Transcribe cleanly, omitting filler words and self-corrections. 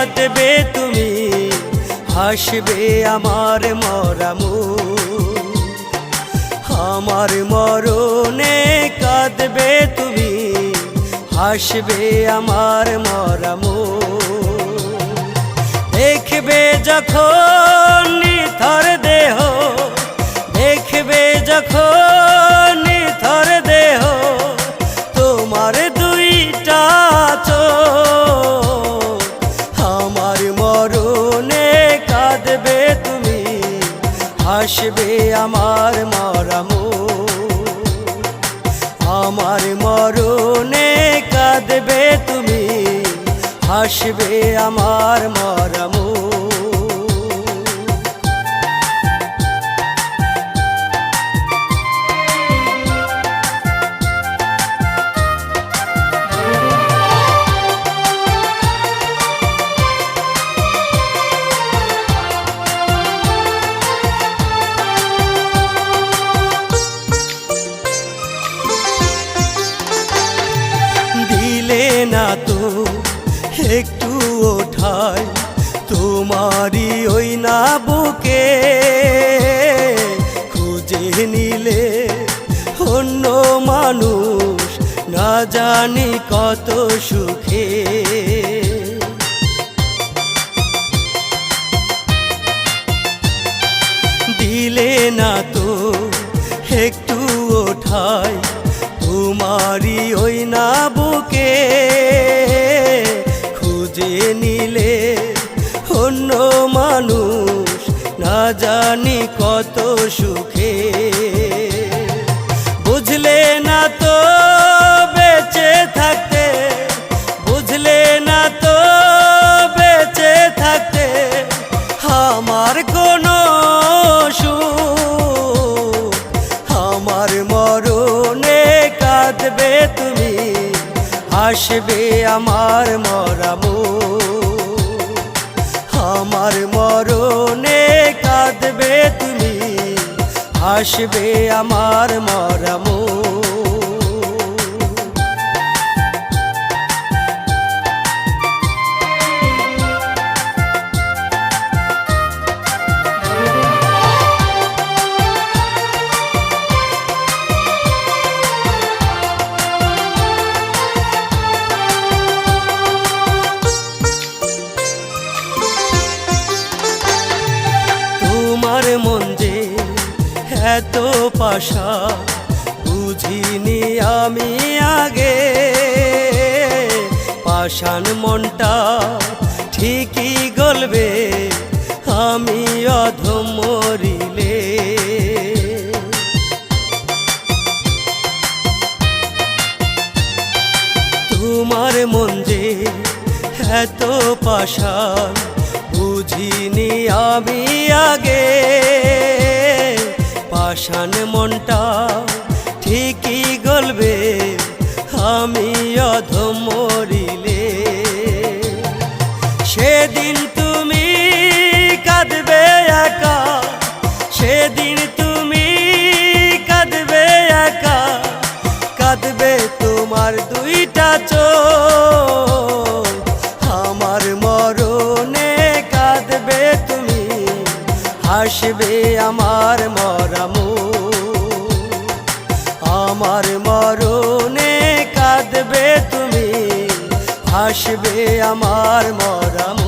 কাঁদবে তুমি, হাসবে আমার মরামুখ। আমার মরণে কাঁদবে তুমি, হাসবে আমার মরামুখ। দেখবে যখন নিথর দেহ, দেখবে যখন নিথর দেহ, তোমার দুইটা চোখ। আমার মরণে কাঁদবে তুমি, হাসবে আমার মরামুখ। আমার মরণে কাঁদবে তুমি, হাসবে আমার মরামুখ। দিলে না তো একটু ওঠাই তোমারি ওই না বুকে, খুঁজে নিলে অন্য মানুষ না জানি কত সুখে। দিলে না তো একটু ওঠাই তোমারি ওই না বুকে, খুঁজে নিলে অন্য মানুষ না জানি কত সুখে। বুঝলে না তো বেঁচে থাকতে, বুঝলে না তো বেঁচে থাকতে আমার কোনো সুখ। আমার মরণে কাঁদবে তুমি, হাসবে আমার মরামুখ। আমার মরণে কাঁদবে তুমি, হাসবে আমার মরামুখ। তোমার মন যে এত পাশা বুঝিনি আমি আগে, পাষাণ মনটা ঠিকই গলবে আমি অধম মরিলে। তোমার মন যে এত পাষাণ বুঝিনি আমি আগে, পাষাণ মনটা ঠিকই গলবে আমি অধম মরিলে। সেদিন তুমি কাঁদবে একা, সেদিন তুমি কাঁদবে একা, কাঁদবে তোমার দুইটা চোখ। আমার মরণে কাঁদবে তুমি, হাসবে আমার মরামুখ। আমার মরণে কাঁদবে তুমি, হাসবে আমার মরামুখ।